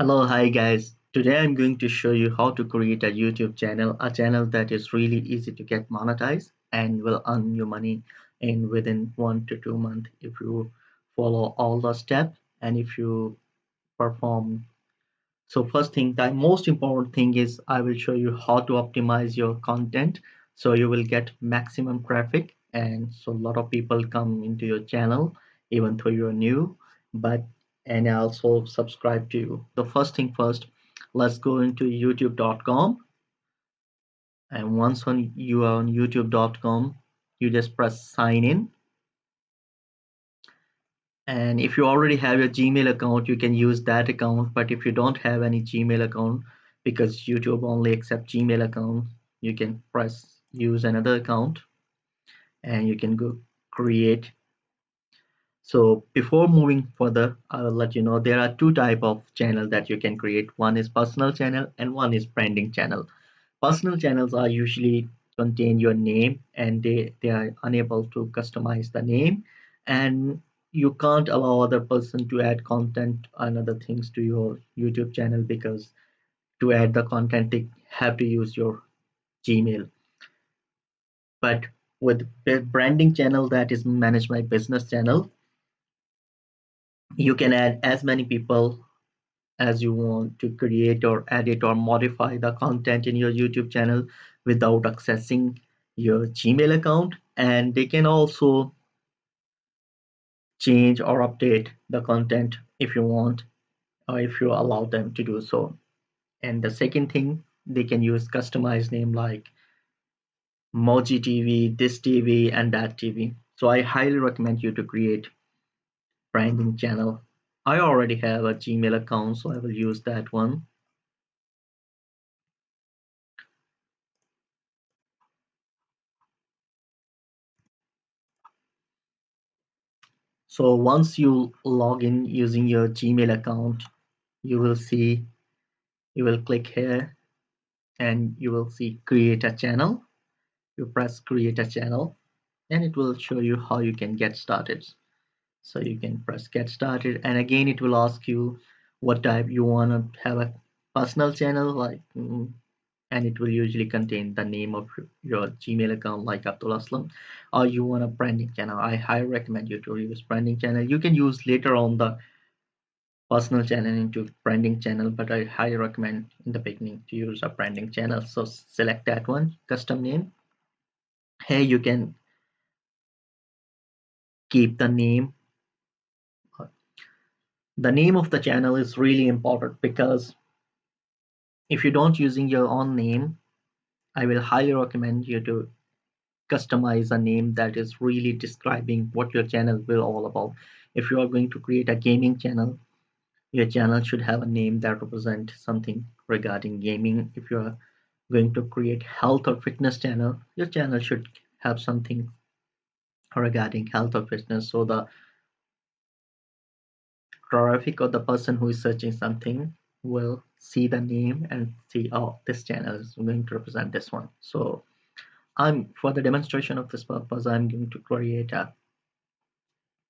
Hello, hi guys. Today I'm going to show you how to create a YouTube channel, a channel that is really easy to get monetized and will earn you money in within 1 to 2 months if you follow all the steps and if you perform. So first thing, the most important thing is I will show you how to optimize your content so you will get maximum traffic and so a lot of people come into your channel even though you're new, but and also subscribe to you. The first thing first, let's go into youtube.com, and once you are on youtube.com, you just press sign in. And if you already have your Gmail account, you can use that account. But if you don't have any Gmail account, because YouTube only accepts Gmail account, you can press use another account and you can go create. So before moving further, I will let you know there are two type of channel that you can create. One is personal channel and one is branding channel. Personal channels are usually contain your name and they are unable to customize the name, and you can't allow other person to add content and other things to your YouTube channel because to add the content they have to use your Gmail. But with branding channel, that is managed by business channel, you can add as many people as you want to create or edit or modify the content in your YouTube channel without accessing your Gmail account. And they can also change or update the content if you want or if you allow them to do so. And the second thing, they can use customized name like Moji TV, this TV, and that TV. So I highly recommend you to create branding channel. I already have a Gmail account, so I will use that one. So once you log in using your Gmail account, you will see, you will click here and you will see create a channel. You press create a channel and it will show you how you can get started. So you can press get started, and again it will ask you what type you want to have, a personal channel like and it will usually contain the name of your Gmail account like Abdul Aslam, or you want a branding channel. I highly recommend you to use branding channel. You can use later on the personal channel into branding channel, but I highly recommend in the beginning to use a branding channel. So select that one, custom name. Here you can keep the name. The name of the channel is really important because if you don't using your own name, I will highly recommend you to customize a name that is really describing what your channel will all about. If you are going to create a gaming channel, your channel should have a name that represents something regarding gaming. If you are going to create health or fitness channel, your channel should have something regarding health or fitness, so the traffic or the person who is searching something will see the name and see, oh, this channel is going to represent this one. So I'm, for the demonstration of this purpose, I'm going to create a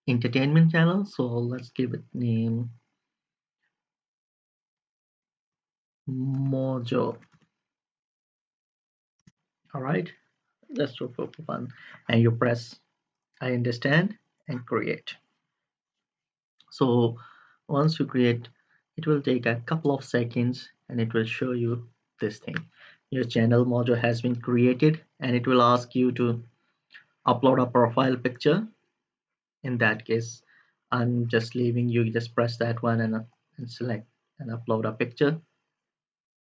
entertainment channel. So let's give it name Mojo. All right, just for fun, and you press I understand and create. So once you create, it will take a couple of seconds and it will show you this thing. Your channel Mojo has been created, and it will ask you to upload a profile picture. In that case, I'm just leaving you just press that one and select and upload a picture.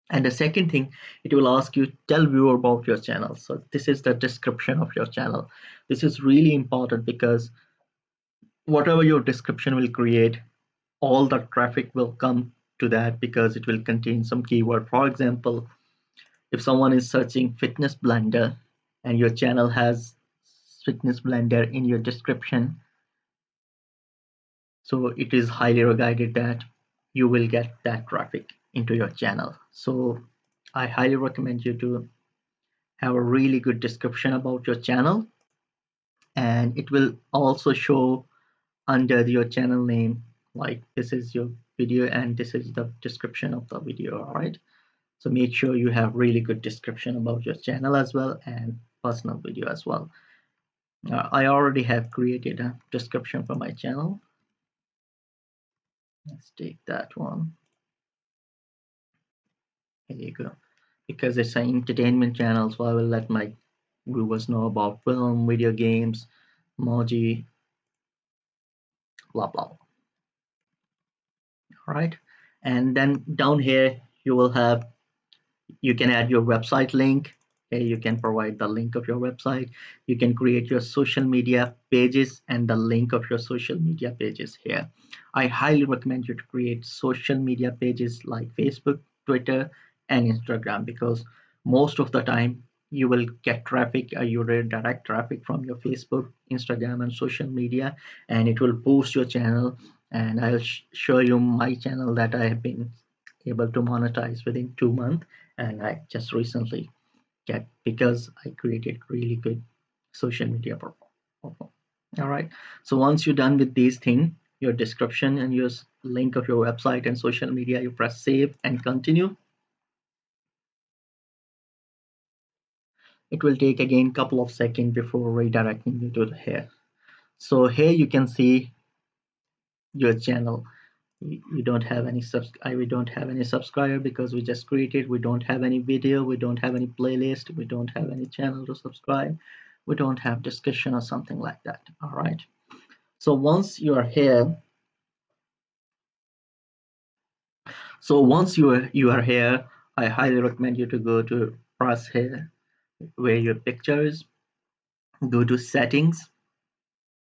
And the second thing, it will ask you tell viewer about your channel. So this is the description of your channel. This is really important because whatever your description will create, all the traffic will come to that because it will contain some keyword. For example, if someone is searching fitness blender and your channel has fitness blender in your description, so it is highly regarded that you will get that traffic into your channel. So I highly recommend you to have a really good description about your channel, and it will also show under your channel name like this is your video and this is the description of the video. All right, so make sure you have really good description about your channel as well and personal video as well. I already have created a description for my channel. Let's take that one. Here you go. Because it's an entertainment channel, so I will let my viewers know about film, video games, emoji, blah blah. All right, and then down here you will have, you can add your website link. Okay, you can provide the link of your website. You can create your social media pages and the link of your social media pages here. I highly recommend you to create social media pages like Facebook, Twitter, and Instagram, because most of the time you will get traffic, you will direct traffic from your Facebook, Instagram, and social media, and it will boost your channel. And I'll show you my channel that I have been able to monetize within 2 months, and I just recently get, because I created really good social media profile. All right. So once you're done with these things, your description and your link of your website and social media, you press save and continue. It will take again couple of seconds before redirecting you to here. So here you can see your channel. We don't have any we don't have any subscriber because we just created. We don't have any video, we don't have any playlist, we don't have any channel to subscribe, we don't have discussion or something like that. All right, so once you are here, so once you are here, I highly recommend you to go to press here where your picture is, go to settings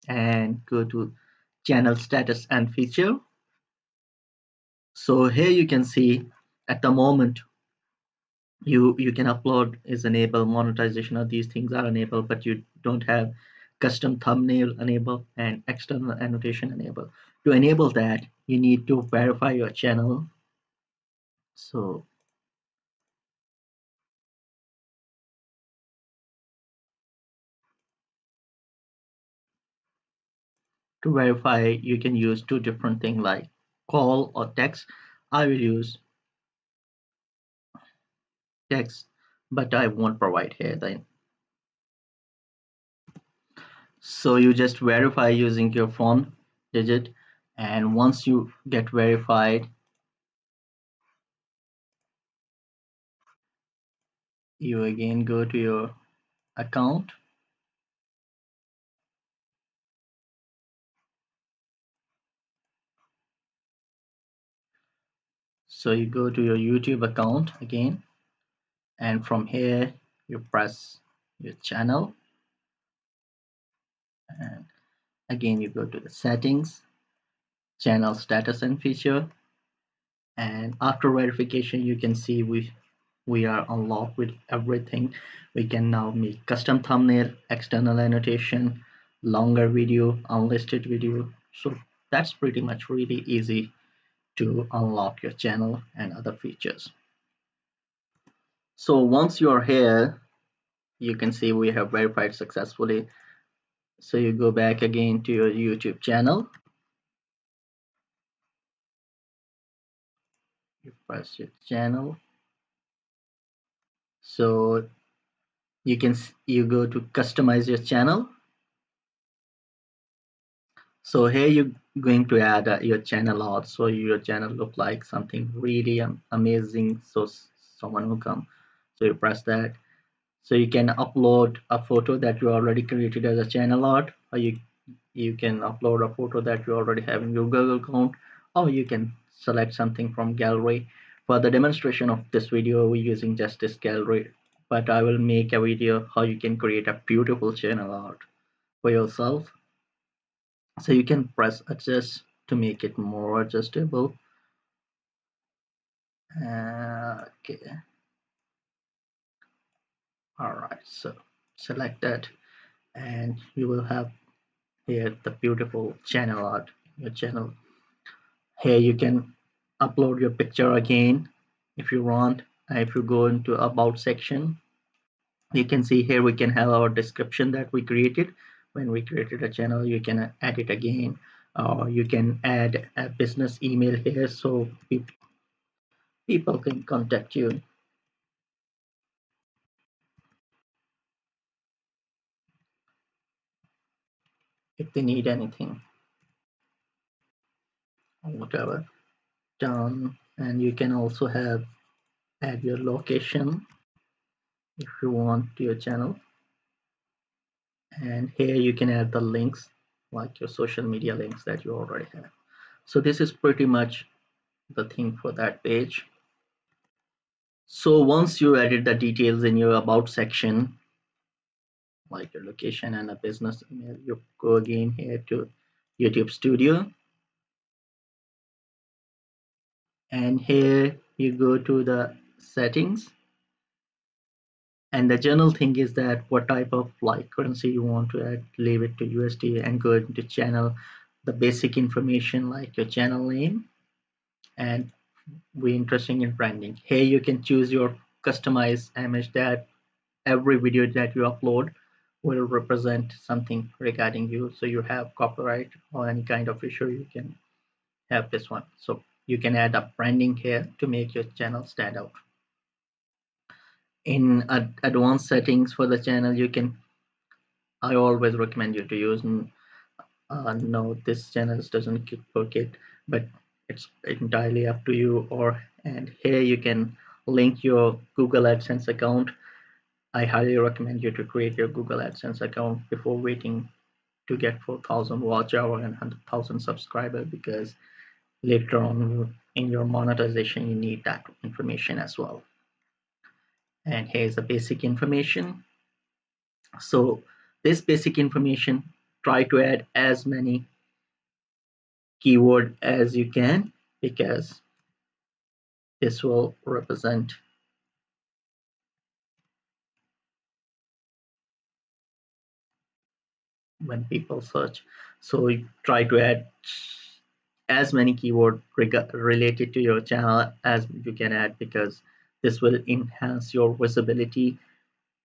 and go to channel status and feature. So here you can see at the moment you can upload is enabled, monetization of these things are enabled, but you don't have custom thumbnail enabled and external annotation enabled. To enable that, you need to verify your channel. So to verify, you can use two different things like call or text. I will use text, but I won't provide here then. So you just verify using your phone digit, and once you get verified, you again go to your account. So you go to your YouTube account again, and from here you press your channel, and again you go to the settings, channel status and feature, and after verification you can see we are unlocked with everything. We can now make custom thumbnail, external annotation, longer video, unlisted video. So that's pretty much really easy to unlock your channel and other features. So once you are here, you can see we have verified successfully. So you go back again to your YouTube channel, you press your channel. So you go to customize your channel. So here you're going to add your channel art, so your channel look like something really amazing, so someone will come. So you press that. So you can upload a photo that you already created as a channel art, or you can upload a photo that you already have in your Google account, or you can select something from gallery. For the demonstration of this video, we're using just this gallery, but I will make a video how you can create a beautiful channel art for yourself. So you can press adjust to make it more adjustable. Okay, all right, so select that and you will have here the beautiful channel art in your channel. Here you can upload your picture again if you want. If you go into about section, you can see here we can have our description that we created when we created a channel. You can add it again. or you can add a business email here so people can contact you if they need anything or whatever done. And you can also have add your location if you want to your channel, and here you can add the links like your social media links that you already have. So this is pretty much the thing for that page. So once you added the details in your about section, like your location and a business email, you go again here to YouTube Studio, and here you go to the settings. And the general thing is that what type of like currency you want to add, leave it to USD, and go into channel, the basic information like your channel name, and we interesting in branding. Here you can choose your customized image that every video that you upload will represent something regarding you. So you have copyright or any kind of issue, you can have this one. So you can add a branding here to make your channel stand out. In advanced settings for the channel, you can, I always recommend you to use, no, this channel doesn't book it, but it's entirely up to you. Or, and here you can link your Google AdSense account. I highly recommend you to create your Google AdSense account before waiting to get 4,000 watch hour and 100,000 subscriber, because later on in your monetization you need that information as well. And here's the basic information. So this basic information, try to add as many keyword as you can, because this will represent when people search. So you try to add as many keyword related to your channel as you can add, because this will enhance your visibility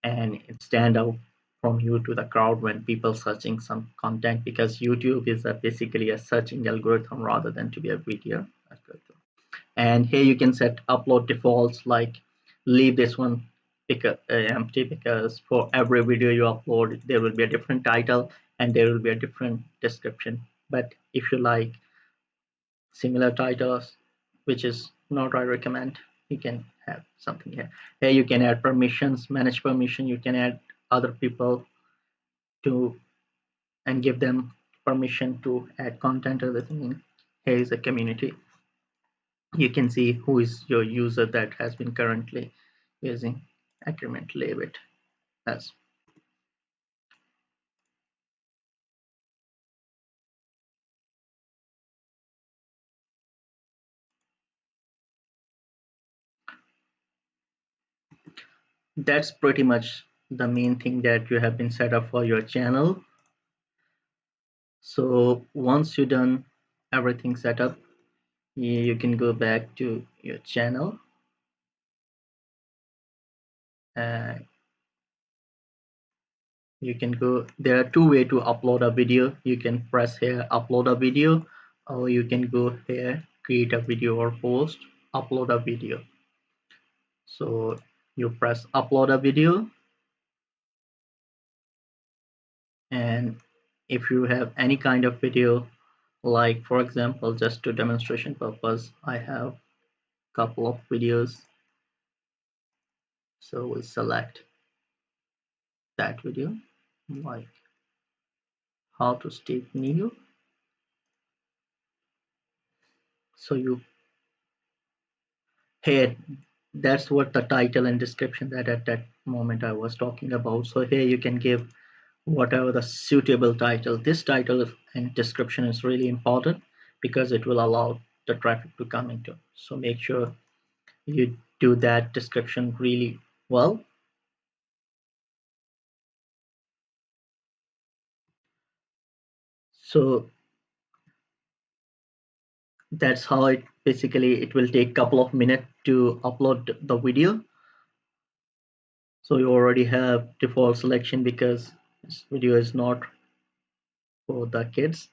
and it stand out from you to the crowd when people searching some content, because YouTube is basically a searching algorithm rather than to be a video algorithm. And here you can set upload defaults, like leave this one empty, because for every video you upload there will be a different title and there will be a different description. But if you like similar titles, which is not I recommend, you can have something here. Here you can add permissions, manage permission. You can add other people to and give them permission to add content or everything. Here is a community. You can see who is your user that has been currently using agreement, leave it as. That's pretty much the main thing that you have been set up for your channel. So once you're done everything set up, you can go back to your channel. uh, you can go, there are two ways to upload a video. You can press here upload a video, or you can go here create a video or post upload a video. So you press upload a video, and if you have any kind of video, like for example, just to demonstration purpose, I have couple of videos. So we'll select that video, like how to stay new. So you here, that's what the title and description that at that moment I was talking about. So here you can give whatever the suitable title. This title and description is really important because it will allow the traffic to come into. So make sure you do that description really well. So that's how it basically, it will take a couple of minutes to upload the video. So you already have default selection because this video is not for the kids.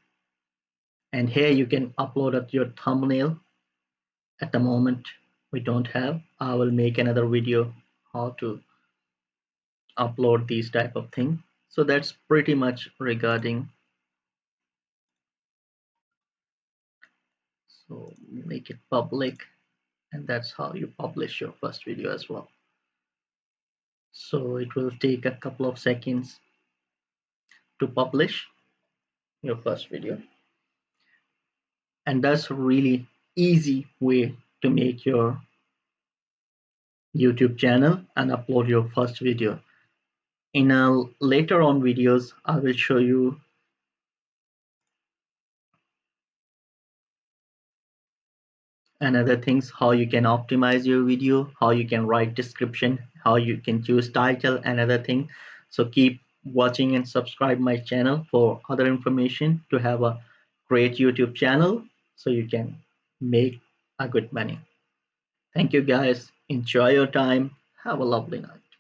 And here you can upload at your thumbnail. At the moment we don't have. I will make another video how to upload these type of thing. So that's pretty much regarding. So make it public, and that's how you publish your first video as well. So it will take a couple of seconds to publish your first video, and that's a really easy way to make your YouTube channel and upload your first video. In a later on videos I will show you and other things, how you can optimize your video, how you can write description, how you can choose title and other thing. So keep watching and subscribe my channel for other information to have a great YouTube channel so you can make a good money. Thank you guys, enjoy your time, have a lovely night.